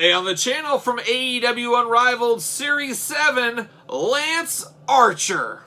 Hey, on the channel from AEW Unrivaled Series 7, Lance Archer.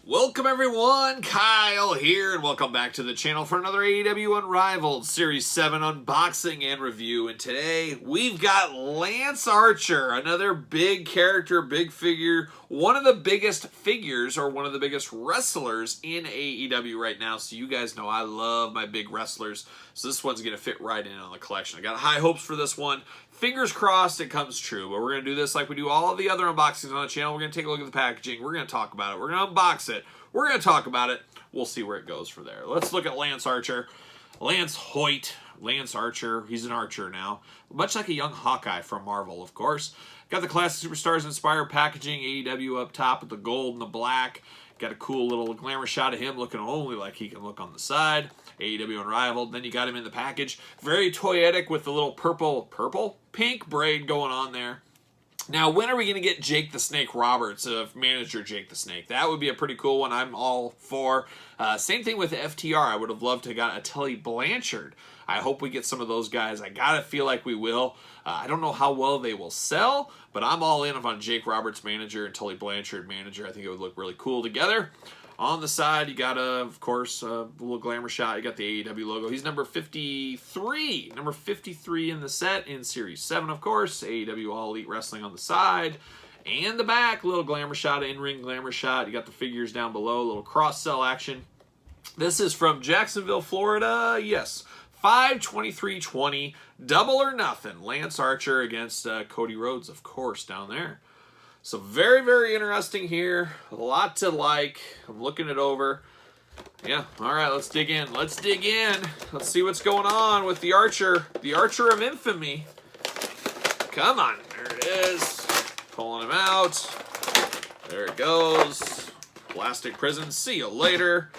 Welcome everyone, Kyle here, and welcome back to the channel for another AEW Unrivaled Series 7 unboxing and review. And today, we've got Lance Archer, another big character, big figure, one of the biggest figures, or one of the biggest wrestlers in AEW right now. So you guys know I love my big wrestlers, so this one's going to fit right in on the collection. I got high hopes for this one. Fingers crossed it comes true, but we're going to do this like we do all the other unboxings on the channel. We're going to take a look at the packaging. We're going to talk about it. We're going to unbox it. We're going to talk about it. We'll see where it goes from there. Let's look at Lance Archer. Lance Hoyt. Lance Archer. He's an archer now. Much like a young Hawkeye from Marvel, of course. Got the classic Superstars inspired packaging. AEW up top with the gold and the black. Got a cool little glamour shot of him looking only like he can look on the side. AEW Unrivaled. Then you got him in the package. Very toyetic with the little pink braid going on there. Now, when are we going to get Jake the Snake Roberts of Manager Jake the Snake? That would be a pretty cool one. I'm all for. Same thing with FTR. I would have loved to have got a Tully Blanchard. I hope we get some of those guys. I got to feel like we will. I don't know how well they will sell, but I'm all in on Jake Roberts Manager and Tully Blanchard Manager. I think it would look really cool together. On the side, you got, of course, a little glamour shot. You got the AEW logo. He's number 53. Number 53 in the set in Series 7, of course. AEW All Elite Wrestling on the side. And the back, little glamour shot, in-ring glamour shot. You got the figures down below, a little cross-sell action. This is from Jacksonville, Florida. Yes, 5/23/20. Double or nothing. Lance Archer against Cody Rhodes, of course, down there. So very, very interesting here. A lot to like. I'm looking it over. Yeah, all right, let's dig in. Let's dig in. Let's see what's going on with the Archer. The Archer of Infamy. Come on. There it is. Pulling him out. There it goes. Plastic prison. See you later.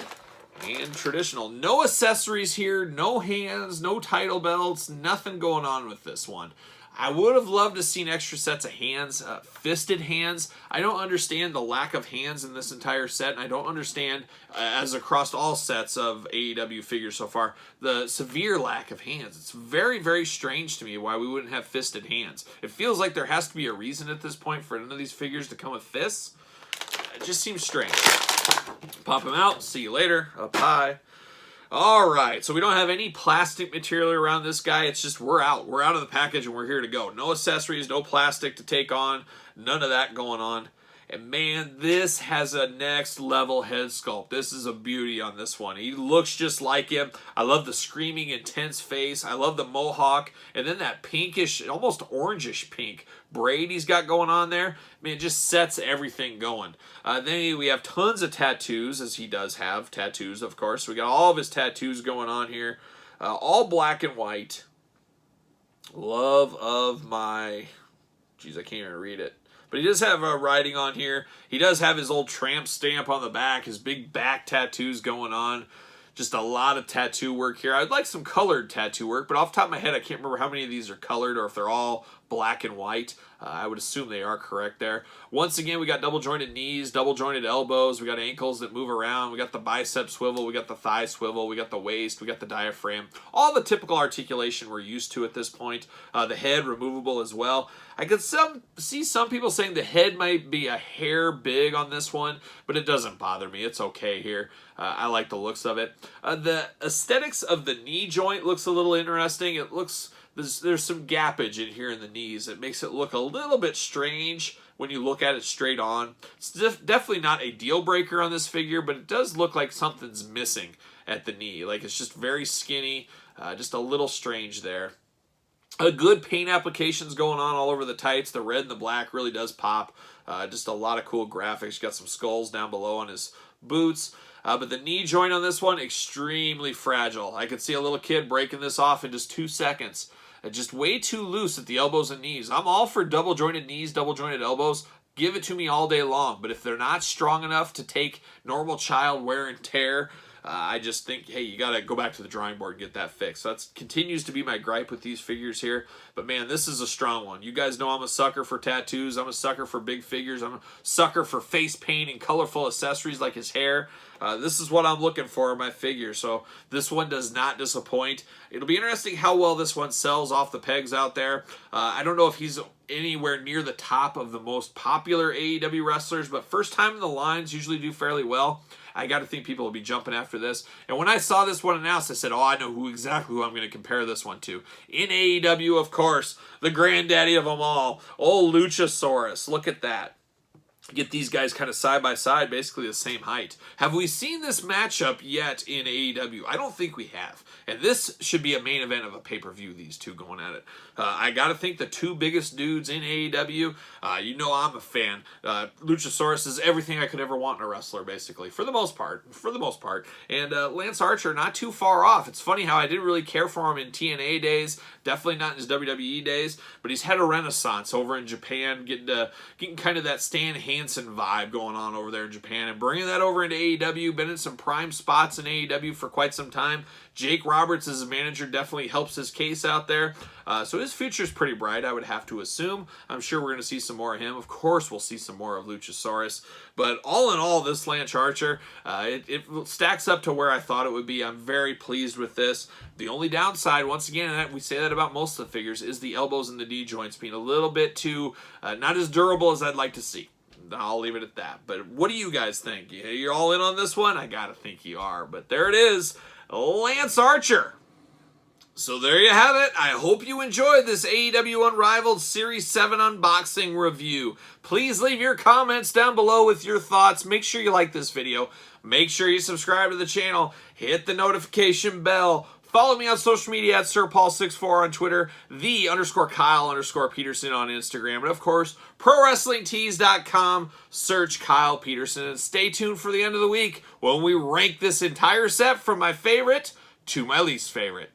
And traditional. No accessories here. No hands. No title belts. Nothing going on with this one. I would have loved to have seen extra sets of hands, fisted hands. I don't understand the lack of hands in this entire set, and I don't understand, as across all sets of AEW figures so far, the severe lack of hands. It's very, very strange to me why we wouldn't have fisted hands. It feels like there has to be a reason at this point for none of these figures to come with fists. It just seems strange. Pop them out. See you later. Up high. All right, so we don't have any plastic material around this guy. It's just we're out. We're out of the package and we're here to go. No accessories, no plastic to take on. None of that going on. And man, this has a next level head sculpt. This is a beauty on this one. He looks just like him. I love the screaming, intense face. I love the mohawk. And then that pinkish, almost orangish pink braid he's got going on there. I mean, it just sets everything going. Then we have tons of tattoos, as he does have tattoos, of course. We got all of his tattoos going on here. All black and white. Love of my... Geez, I can't even read it. But he does have writing on here. He does have his old tramp stamp on the back. His big back tattoos going on. Just a lot of tattoo work here. I'd like some colored tattoo work, but off the top of my head, I can't remember how many of these are colored or if they're all black and white. I would assume they are correct there. Once again, we got double jointed knees, double jointed elbows. We got ankles that move around. We got the bicep swivel. We got the thigh swivel. We got the waist. We got the diaphragm. All the typical articulation we're used to at this point. The head removable as well. I could see some people saying the head might be a hair big on this one, but it doesn't bother me. It's okay here. I like the looks of it. The aesthetics of the knee joint looks a little interesting. It looks... There's some gappage in here in the knees. It makes it look a little bit strange when you look at it straight on. It's definitely not a deal breaker on this figure, but it does look like something's missing at the knee. Like it's just very skinny, just a little strange there. A good paint applications going on all over the tights. The red and the black really does pop. Just a lot of cool graphics. Got some skulls down below on his boots. But the knee joint on this one, extremely fragile. I could see a little kid breaking this off in just 2 seconds. Just way too loose at the elbows and knees. I'm all for double jointed knees, double jointed elbows. Give it to me all day long. But if they're not strong enough to take normal child wear and tear, I just think, hey, you got to go back to the drawing board and get that fixed. So that continues to be my gripe with these figures here. But man, this is a strong one. You guys know I'm a sucker for tattoos. I'm a sucker for big figures. I'm a sucker for face paint and colorful accessories like his hair. This is what I'm looking for in my figure, so this one does not disappoint. It'll be interesting how well this one sells off the pegs out there. I don't know if he's anywhere near the top of the most popular AEW wrestlers, but first time in the lines usually do fairly well. I got to think people will be jumping after this. And when I saw this one announced, I said, oh, I know exactly who I'm going to compare this one to. In AEW, of course, the granddaddy of them all, old Luchasaurus. Look at that. Get these guys kind of side by side, basically the same height. Have we seen this matchup yet in AEW? I don't think we have. And this should be a main event of a pay-per-view, these two going at it. I got to think the two biggest dudes in AEW, you know I'm a fan. Luchasaurus is everything I could ever want in a wrestler, basically, for the most part. And Lance Archer, not too far off. It's funny how I didn't really care for him in TNA days, definitely not in his WWE days, but he's had a renaissance over in Japan, getting kind of that Stan Hansen vibe going on over there in Japan and bringing that over into AEW. Been in some prime spots in AEW for quite some time. Jake Roberts as a manager definitely helps his case out there. So his future's pretty bright, I would have to assume. I'm sure we're going to see some more of him. Of course we'll see some more of Luchasaurus. But all in all, this Lance Archer, it stacks up to where I thought it would be. I'm very pleased with this. The only downside, once again, and we say that about most of the figures, is the elbows and the D joints being a little bit too, not as durable as I'd like to see. I'll leave it at that. But what do you guys think? You're all in on this one? I gotta think you are. But there it is, Lance Archer. So there you have it. I hope you enjoyed this AEW Unrivaled Series 7 unboxing review. Please leave your comments down below with your thoughts. Make sure you like this video. Make sure you subscribe to the channel. Hit the notification bell. Follow me on social media at SirPaul64 on Twitter, _Kyle_Peterson on Instagram, and of course, ProWrestlingTees.com. Search Kyle Peterson, and stay tuned for the end of the week when we rank this entire set from my favorite to my least favorite.